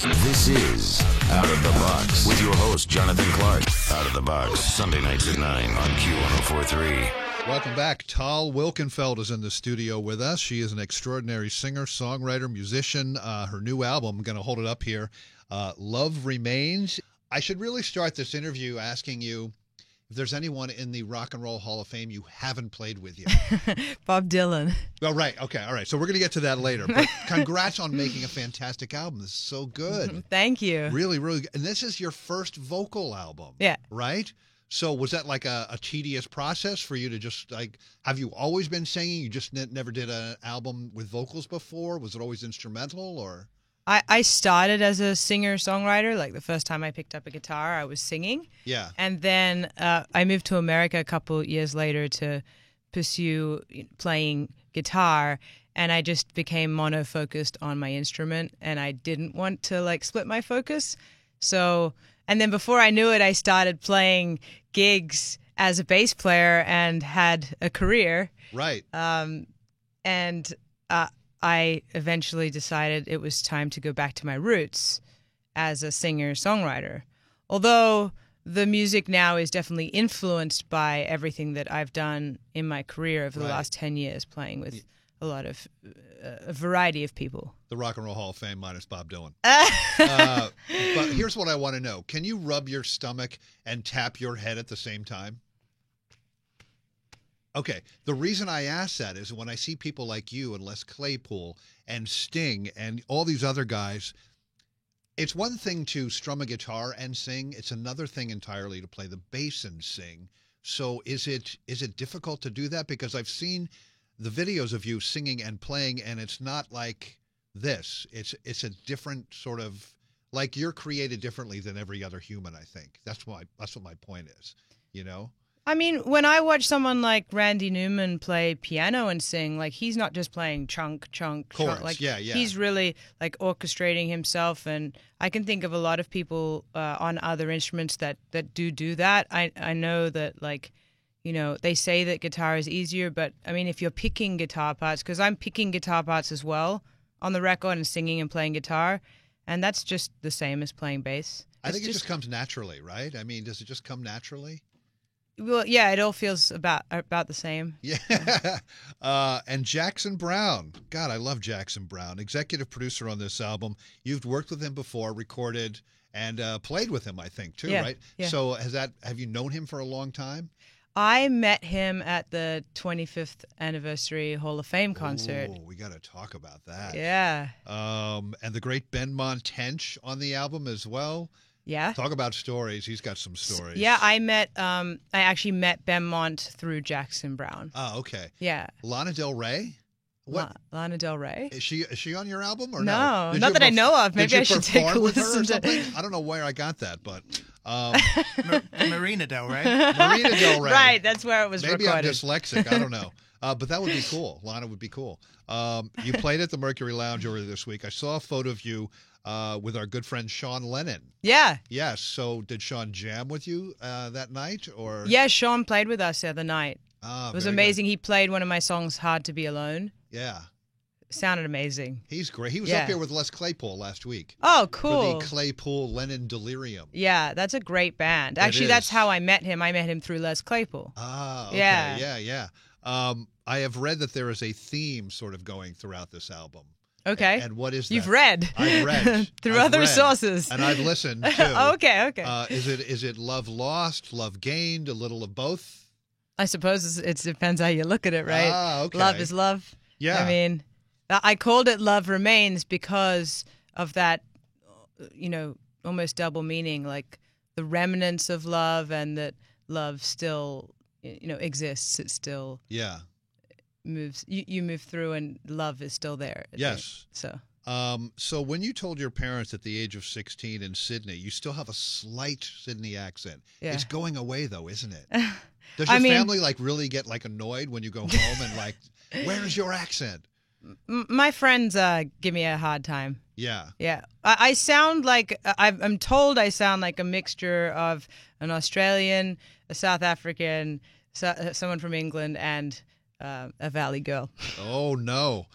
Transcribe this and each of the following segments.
This is Out of the Box with your host, Jonathan Clark. Out of the Box, Sunday nights at 9 on Q1043. Welcome back. Tal Wilkenfeld is in the studio with us. She is an extraordinary singer, songwriter, musician. Her new album, I'm going to hold it up here, Love Remains. I should really start this interview asking you if there's anyone in the Rock and Roll Hall of Fame you haven't played with yet. Bob Dylan. Oh, right. Okay. All right. So we're going to get to that later. But congrats on making a fantastic album. This is so good. Thank you. Really, really good. And this is your first vocal album. Yeah. Right? So was that like a tedious process for you to just like, have you always been singing? You just never did an album with vocals before? Was it always instrumental or? I started as a singer-songwriter. Like the first time I picked up a guitar, I was singing. Yeah. And then I moved to America a couple years later to pursue playing guitar. And I just became mono-focused on my instrument. And I didn't want to like split my focus. So, and then before I knew it, I started playing gigs as a bass player and had a career. Right. And I eventually decided it was time to go back to my roots as a singer-songwriter. Although the music now is definitely influenced by everything that I've done in my career over the last 10 years, playing with a lot of a variety of people. The Rock and Roll Hall of Fame minus Bob Dylan. But here's what I want to know. Can you rub your stomach and tap your head at the same time? Okay, the reason I ask that is when I see people like you and Les Claypool and Sting and all these other guys, it's one thing to strum a guitar and sing. It's another thing entirely to play the bass and sing. So is it difficult to do that? Because I've seen the videos of you singing and playing, and it's not like this. It's a different sort of, like you're created differently than every other human, I think. That's what my point is, you know? I mean, when I watch someone like Randy Newman play piano and sing, like he's not just playing chunk, chunk, Chords, chunk. Like yeah. he's really like orchestrating himself. And I can think of a lot of people on other instruments that do that. I know that like, you know, they say that guitar is easier, but I mean, if you're picking guitar parts, because I'm picking guitar parts as well on the record and singing and playing guitar, and that's just the same as playing bass. I think it just comes naturally, right? I mean, does it just come naturally? Well, yeah, it all feels about the same. Yeah. And Jackson Browne. God, I love Jackson Browne. Executive producer on this album. You've worked with him before, recorded, and played with him, I think, too, right? Yeah. So have you known him for a long time? I met him at the 25th anniversary Hall of Fame concert. Oh, we got to talk about that. Yeah. And the great Benmont Tench on the album as well. Yeah. Talk about stories. He's got some stories. Yeah, I actually met Benmont through Jackson Browne. Oh, okay. Yeah. Lana Del Rey? What? Lana Del Rey? Is she on your album or no? no? Not that I know of. Maybe I should take a listen to it. I don't know where I got that, but Marina Del Rey. Marina Del Rey. Right, that's where it was Maybe recorded. I'm dyslexic. I don't know. But that would be cool. Lana would be cool. You played at the Mercury Lounge earlier this week. I saw a photo of you with our good friend Sean Lennon. Yeah. Yes. So did Sean jam with you that night, or? Yeah, Sean played with us the other night. Ah, it was very amazing. good. He played one of my songs, Hard to Be Alone. Yeah. Sounded amazing. He's great. He was up here with Les Claypool last week. Oh, cool. For the Claypool Lennon Delirium. Yeah, that's a great band. Actually, that's how I met him. I met him through Les Claypool. Ah, okay. Yeah. I have read that there is a theme sort of going throughout this album. Okay. And what is that? You've read. I've read. Through other sources. And I've listened, too. Okay. Is it love lost, love gained, a little of both? I suppose it depends how you look at it, right? Ah, okay. Love is love. Yeah. I mean, I called it Love Remains because of that, almost double meaning, like the remnants of love and that love still, exists. It still moves. You move through and love is still there. Yes. So when you told your parents at the age of 16 in Sydney, you still have a slight Sydney accent. Yeah. It's going away, though, isn't it? Does your family really get annoyed when you go home and where is your accent? My friends give me a hard time. Yeah. Yeah. I sound like, I'm told I sound like a mixture of an Australian, a South African, someone from England, and a Valley girl. Oh no.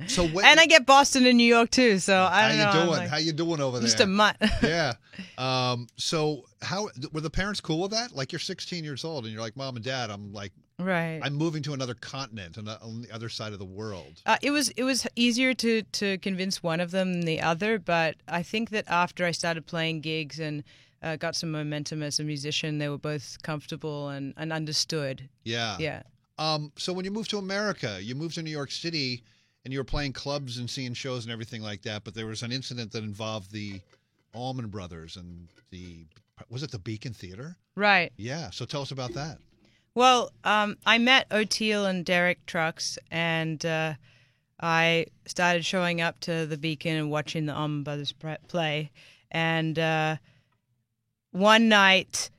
So when, And I get Boston and New York too. So I don't know. How you I'm doing? like, How you doing over there? just a mutt. Yeah. So how were the parents cool with that? Like you're 16 years old and you're like, Mom and Dad, Right. I'm moving to another continent on the other side of the world. It was easier to convince one of them than the other, but I think that after I started playing gigs and got some momentum as a musician, they were both comfortable and understood. Yeah. Yeah. So when you moved to America, you moved to New York City and you were playing clubs and seeing shows and everything like that, but there was an incident that involved the Allman Brothers and was it the Beacon Theater? Right. Yeah. So tell us about that. Well, I met O'Teal and Derek Trucks, and I started showing up to the Beacon and watching the Allman Brothers play. And one night,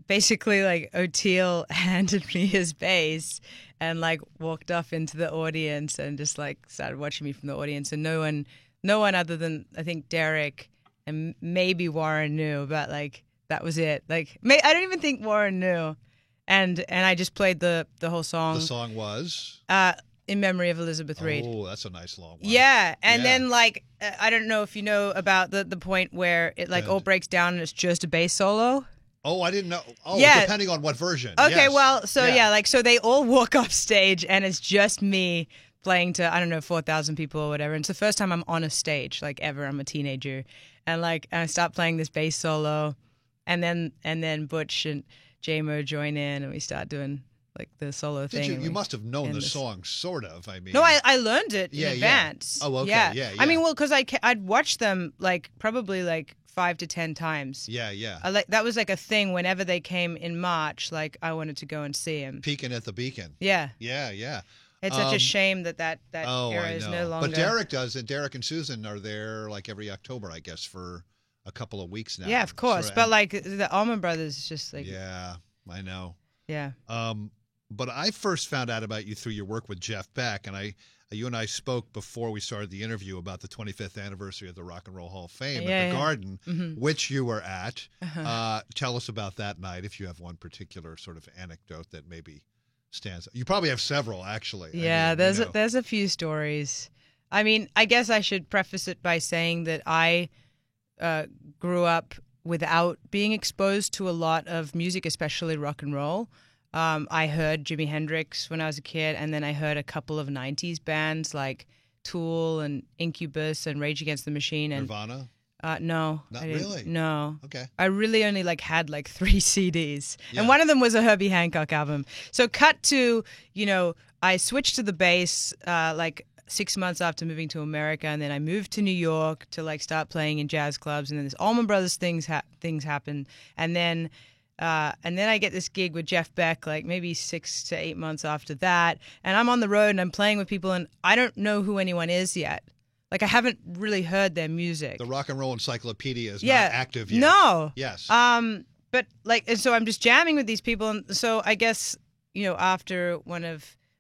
basically, like, O'Teal handed me his bass and, like, walked off into the audience and just, like, started watching me from the audience. And no one other than, I think, Derek and maybe Warren knew, but, like, that was it. Like, I don't even think Warren knew. And I just played the whole song. The song was? In Memory of Elizabeth Reed. Oh, that's a nice long one. Yeah. And Yeah. then, like, I don't know if you know about the point where it, like, all breaks down and it's just a bass solo. Oh, I didn't know. Oh, Yeah. Depending on what version. Okay, Yes. well, so so they all walk off stage and it's just me playing to, I don't know, 4,000 people or whatever. And it's the first time I'm on a stage, like, ever. I'm a teenager. And, like, I start playing this bass solo. And then Butch and J-Mo join in, and we start doing, like, the solo thing. You must have known the this. song, sort of. I mean, No, I learned it Yeah, in yeah. advance. Oh, okay, yeah, I mean, yeah. well, because I'd watched them, like, probably, like, 5 to 10 times. Yeah, yeah. That was, like, a thing whenever they came in March, like, I wanted to go and see them. Peeking at the Beacon. Yeah. Yeah, yeah. It's such a shame that Oh, era I is know. no longer. But Derek does it. Derek and Susan are there like every October, I guess, for a couple of weeks now. Yeah, of course. Sort of- But, like, the Allman Brothers is just, like, Yeah, I know. yeah. But I first found out about you through your work with Jeff Beck, and you and I spoke before we started the interview about the 25th anniversary of the Rock and Roll Hall of Fame at the Garden, which you were at. Tell us about that night, if you have one particular sort of anecdote that maybe stands. You probably have several, actually. Yeah, I mean, there's a few stories. I mean, I guess I should preface it by saying that I grew up without being exposed to a lot of music, especially rock and roll. I heard Jimi Hendrix when I was a kid, and then I heard a couple of 90s bands like Tool and Incubus and Rage Against the Machine. And Nirvana? no. Not I didn't. really? No. Okay. I really only had 3 CDs. And one of them was a Herbie Hancock album. So cut to, I switched to the bass 6 months after moving to America, and then I moved to New York to start playing in jazz clubs, and then this Allman Brothers things happened, and then I get this gig with Jeff Beck maybe 6 to 8 months after that, and I'm on the road and I'm playing with people, and I don't know who anyone is yet. I haven't really heard their music. The Rock and Roll Encyclopedia is not Yeah. active yet. No. Yes. But and so I'm just jamming with these people, and so I guess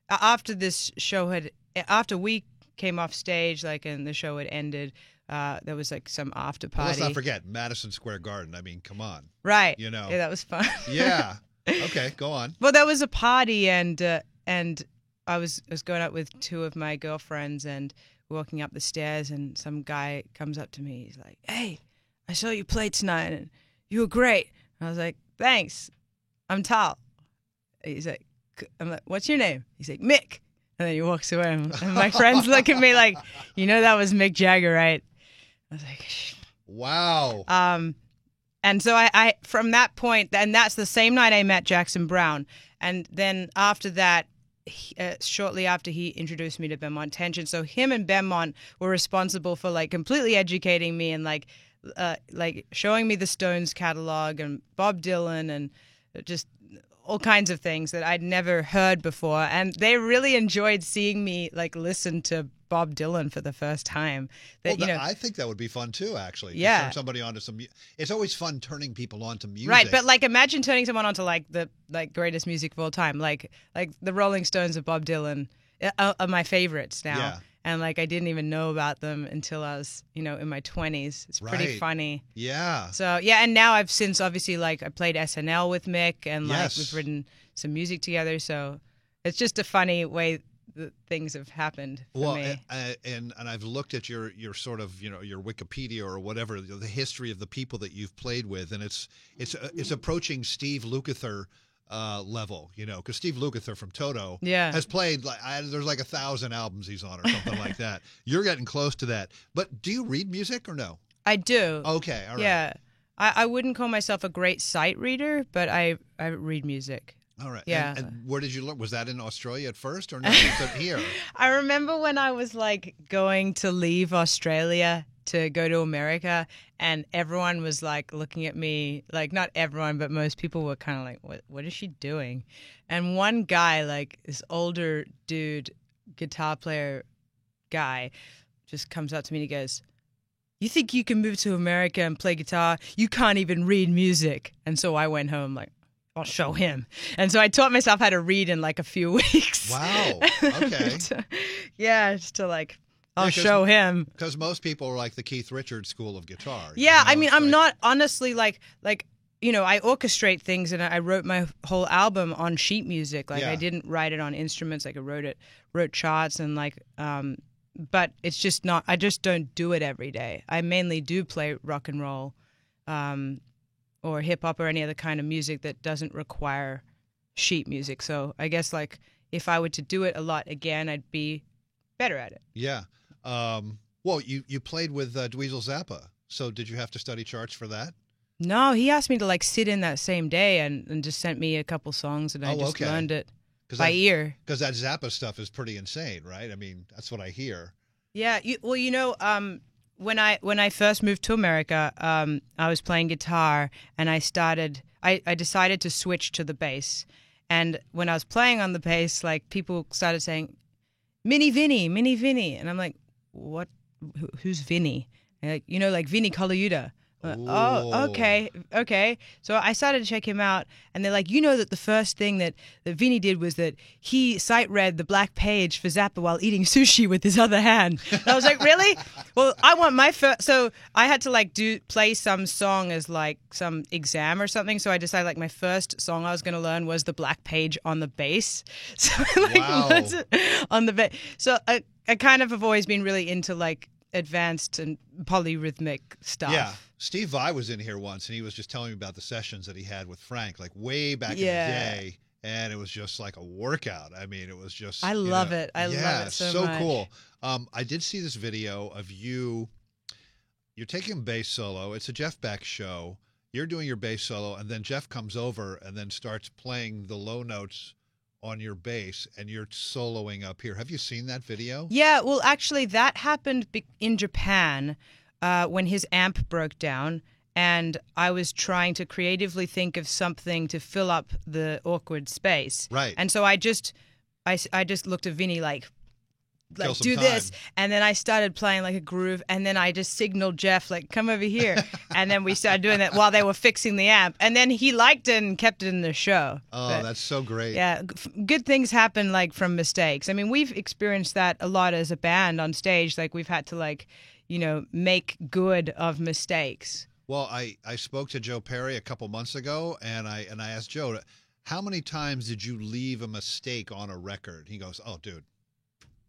after this show after we came off stage, and the show had ended, there was some after party. Well, let's not forget Madison Square Garden. I mean, come on. Right. Yeah, that was fun. Yeah. Okay, go on. Well, there was a party, and I was going out with 2 of my girlfriends, and walking up the stairs, and some guy comes up to me. He's like, "Hey, I saw you play tonight, and you were great." And I was like, "Thanks. I'm Tal." He's like, I'm like, "What's your name?" He's like, "Mick." And then he walks away, and my friends look at me like, that was Mick Jagger, right? I was like, wow. And so I from that point, and that's the same night I met Jackson Browne. And then after that, shortly after, he introduced me to Benmont Tension. So him and Benmont were responsible for completely educating me and showing me the Stones catalog and Bob Dylan and just all kinds of things that I'd never heard before. And they really enjoyed seeing me listen to Bob Dylan for the first time. I think that would be fun too, actually. to Yeah. turn somebody onto some. It's always fun turning people onto music. Right, but imagine turning someone onto the greatest music of all time, like the Rolling Stones of Bob Dylan are my favorites now. Yeah. and like I didn't even know about them until I was, in my 20s. It's pretty Right. funny. Yeah. So yeah, and now I've since obviously like I played SNL with Mick, and like Yes. we've written some music together. So it's just a funny way that things have happened for Well, me. and I've looked at your sort of your Wikipedia or whatever, the history of the people that you've played with, and it's approaching Steve Lukather level, because Steve Lukather from Toto Yeah. has played there's like 1,000 albums he's on or something like that. You're getting close to that. But do you read music or no? I do. Okay, all right. Yeah. I wouldn't call myself a great sight reader, but I read music. All right. Yeah. And where did you learn? Was that in Australia at first or no? Was it here? I remember when I was like going to leave Australia to go to America, and everyone was like looking at me, like not everyone, but most people were kind of like, what is she doing? And one guy, like this older dude, guitar player guy, just comes up to me and he goes, "You think you can move to America and play guitar? You can't even read music." And so I went home like, I'll show him. And so I taught myself how to read in like a few weeks. Wow. Okay. Yeah, just to like, I'll 'cause- show him. Because most people are like the Keith Richards school of guitar. Yeah, I mean, it's I'm like- not honestly like, I orchestrate things, and I wrote my whole album on sheet music. Like Yeah. I didn't write it on instruments. Like I wrote charts and like, but it's just not, I just don't do it every day. I mainly do play rock and roll, or hip hop or any other kind of music that doesn't require sheet music. So I guess like if I were to do it a lot again, I'd be better at it. Yeah. Well, you played with Dweezil Zappa. So did you have to study charts for that? No, he asked me to like sit in that same day and just sent me a couple songs, and I Oh, just okay. learned it 'Cause by that- ear. Because that Zappa stuff is pretty insane, right? I mean, that's what I hear. Yeah. When I first moved to America, I was playing guitar, and I decided to switch to the bass. And when I was playing on the bass, like people started saying, Mini Vinny. And I'm like, what? Who's Vinny? And like, like Vinny Colaiuta. Oh, okay. So I started to check him out, and they're like, that the first thing that Vinny did was that he sight read the black page for Zappa while eating sushi with his other hand. And I was like, really? Well, I want my first. So I had to like play some song as like some exam or something. So I decided like my first song I was going to learn was the black page on the bass. So I like Wow. learned it on the bass. So I kind of have always been really into like advanced and polyrhythmic stuff. Yeah. Steve Vai was in here once, and he was just telling me about the sessions that he had with Frank, like way back Yeah. in the day. And it was just like a workout. I mean, it was just. I love it. I love it so much. Cool. I did see this video of you. You're taking a bass solo. It's a Jeff Beck show. You're doing your bass solo, and then Jeff comes over and then starts playing the low notes on your bass, and you're soloing up here. Have you seen that video? Yeah, well, actually, that happened in Japan when his amp broke down, and I was trying to creatively think of something to fill up the awkward space. Right. And so I just looked at Vinny like Kill some do this, time. and then I started playing like a groove, and then I just signaled Jeff like come over here, and then we started doing that while they were fixing the amp, and then he liked it and kept it in the show. Oh, But- that's so great. yeah, good things happen like from mistakes. I mean, we've experienced that a lot as a band on stage. Like we've had to like, make good of mistakes. Well, I spoke to Joe Perry a couple months ago, and I asked Joe, how many times did you leave a mistake on a record? He goes, oh, dude,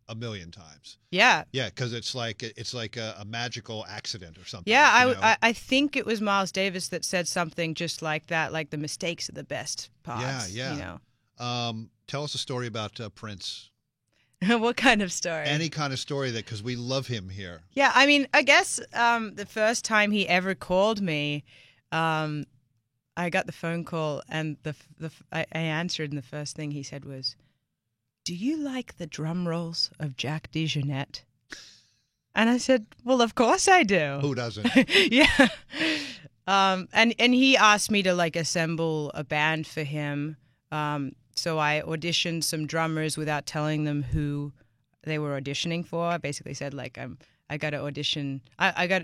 1,000,000 times. Yeah. Yeah, because it's like a magical accident or something. Yeah, you know? I think it was Miles Davis that said something just like that, like the mistakes are the best parts. Yeah. Tell us a story about Prince. What kind of story? Any kind of story because we love him here. Yeah, I mean, I guess the first time he ever called me, I got the phone call, and I answered, and the first thing he said was, "Do you like the drum rolls of Jack DeJohnette?" And I said, "Well, of course I do." Who doesn't? Yeah. And he asked me to like assemble a band for him. So I auditioned some drummers without telling them who they were auditioning for. I basically said like I got to audition. I got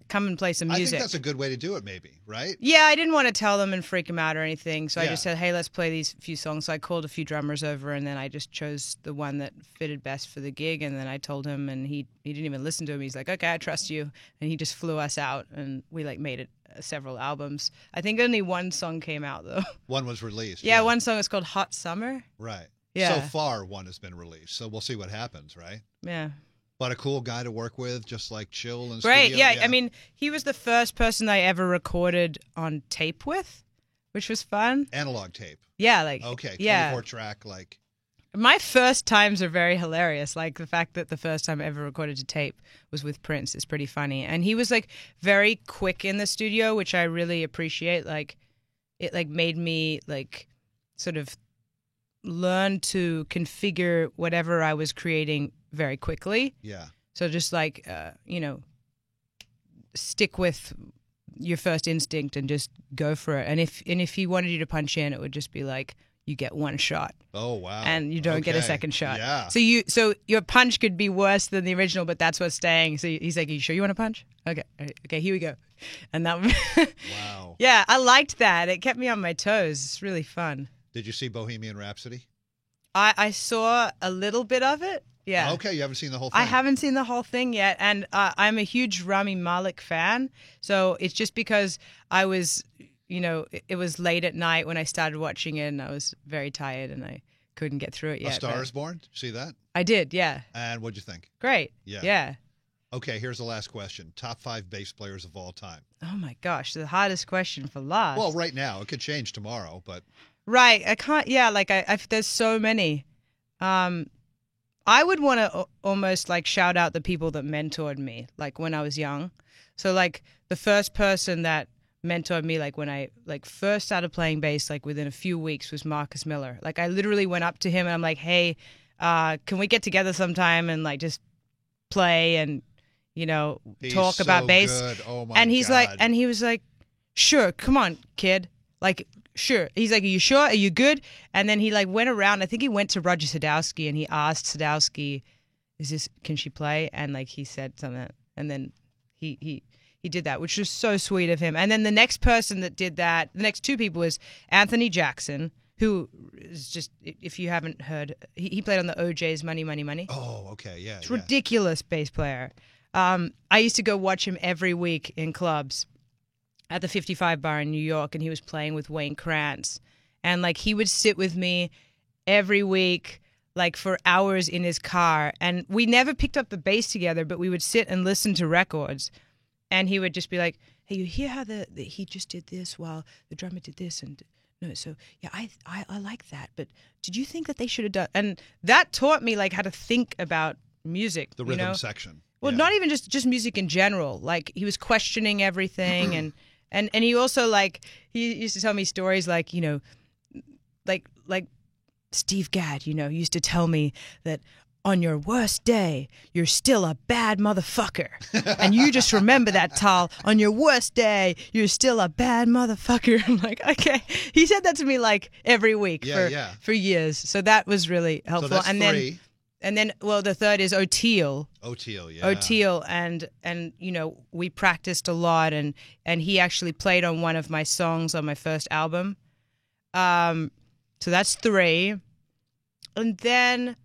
come and play some I music. think that's a good way to do it, maybe, right? Yeah, I didn't want to tell them and freak them out or anything. So I Yeah. just said, hey, let's play these few songs. So I called a few drummers over, and then I just chose the one that fitted best for the gig. And then I told him, and he didn't even listen to him. He's like, okay, I trust you. And he just flew us out, and we like made it several albums. I think only one song came out, though. One was released. Yeah, one song is called Hot Summer. Right. Yeah. So far, one has been released. So we'll see what happens, right? Yeah. But a cool guy to work with, just like chill and Great. studio. Yeah. I mean, he was the first person I ever recorded on tape with, which was fun. Analog tape. Yeah. Like, Okay. 24 yeah. track, like. My first times are very hilarious. Like the fact that the first time I ever recorded to tape was with Prince is pretty funny. And he was like very quick in the studio, which I really appreciate. Like it like made me like sort of learn to configure whatever I was creating very quickly. Yeah. So just like, stick with your first instinct and just go for it. And if he wanted you to punch in, it would just be like, you get one shot. Oh, wow. And you don't get a Okay. second shot. Yeah. So your punch could be worse than the original, but that's what's staying. So he's like, "Are you sure you want to punch? Okay, okay, here we go." And that, Wow. yeah, I liked that. It kept me on my toes. It's really fun. Did you see Bohemian Rhapsody? I saw a little bit of it. Yeah. Okay, you haven't seen the whole thing. I haven't seen the whole thing yet, and I'm a huge Rami Malek fan. So it's just because I was, it was late at night when I started watching it, and I was very tired, and I couldn't get through it yet. A Star but is Born? Did you see that? I did, yeah. And what'd you think? Great. Yeah. Yeah. Okay, here's the last question. Top 5 bass players of all time. Oh my gosh, the hardest question for last. Well, right now. It could change tomorrow, but Right, I can't. Yeah, like there's so many. I would want to almost like shout out the people that mentored me, like when I was young. So like the first person that mentored me, like when I like first started playing bass, like within a few weeks, was Marcus Miller. Like I literally went up to him and I'm like, "Hey, can we get together sometime and like just play and he's talk about so bass?" good. Oh my And he's God. like, and he was like, "Sure, come on, kid." Like, sure. He's like, "Are you sure? Are you good?" And then he like went around. I think he went to Roger Sadowski and he asked Sadowski, can she play? And like he said something, and then he did that, which was so sweet of him. And then the next person that did that, the next two people, was Anthony Jackson, who is just, if you haven't heard, he played on the OJ's Money, Money, Money. Oh, okay, yeah. It's ridiculous bass player. I used to go watch him every week in clubs at the 55 Bar in New York, and he was playing with Wayne Krantz. And like he would sit with me every week, like for hours in his car. And we never picked up the bass together, but we would sit and listen to records. And he would just be like, "Hey, you hear how he just did this while the drummer did this?" And no, so yeah, I like that. But did you think that they should have done? And that taught me like how to think about music. The rhythm section. Well, Yeah. not even just music in general. Like he was questioning everything, and he also like he used to tell me stories like like Steve Gadd, used to tell me that on your worst day you're still a bad motherfucker, and you just remember that, Tal. On your worst day you're still a bad motherfucker. I'm like, okay. He said that to me like every week for years. So that was really helpful. So that's and 3. then well, the third is Oteil. Oteil, yeah. Oteil, and we practiced a lot, and he actually played on one of my songs on my first album. So that's 3. And then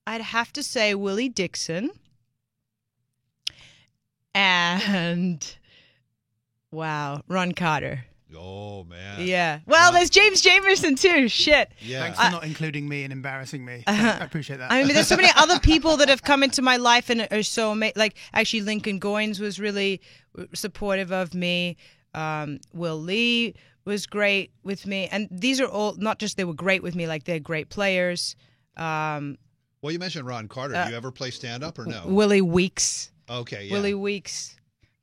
I'd have to say Willie Dixon. And wow, Ron Carter. Oh, man. Yeah. Well, there's James Jamerson too. Shit. Yeah. Thanks for not including me and embarrassing me. I appreciate that. I mean, there's so many other people that have come into my life and are so amazing. Like, actually, Lincoln Goines was really supportive of me. Will Lee was great with me. And these are all, not just they were great with me, like they're great players. Well, you mentioned Ron Carter. Do you ever play stand-up or no? Willie Weeks. Okay, yeah. Willie Weeks.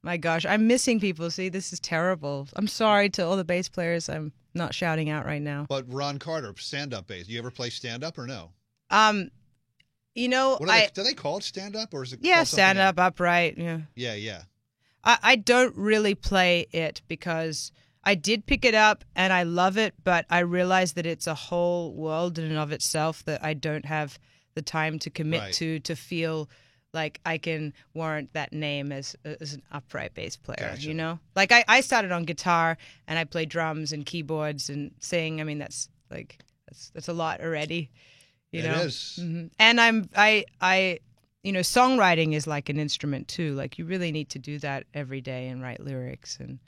My gosh, I'm missing people. See, this is terrible. I'm sorry to all the bass players. I'm not shouting out right now. But Ron Carter, stand-up bass. You ever play stand-up or no? What do they call it stand-up or is it? Yeah, called something stand else? up, upright. Yeah. Yeah. I don't really play it because I did pick it up and I love it, but I realize that it's a whole world in and of itself that I don't have the time to commit Right. to feel like I can warrant that name as an upright bass player. Gotcha. You know, like I started on guitar and I play drums and keyboards and sing. I mean, that's a lot already. You know, it is. Mm-hmm. And I you know, songwriting is like an instrument too. Like you really need to do that every day and write lyrics and.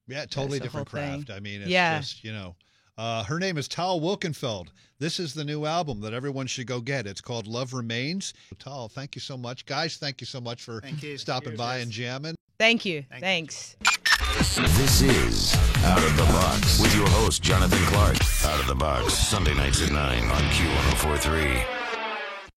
Yeah, totally That's the different whole thing. craft. I mean, it's Yeah. just, you know. Her name is Tal Wilkenfeld. This is the new album that everyone should go get. It's called Love Remains. Tal, thank you so much. Guys, thank you so much for Thank you. stopping Cheers, by guys. and jamming. Thank you. Thank you. Thanks. This is Out of the Box with your host, Jonathan Clark. Out of the Box, Sunday nights at 9 on Q1043.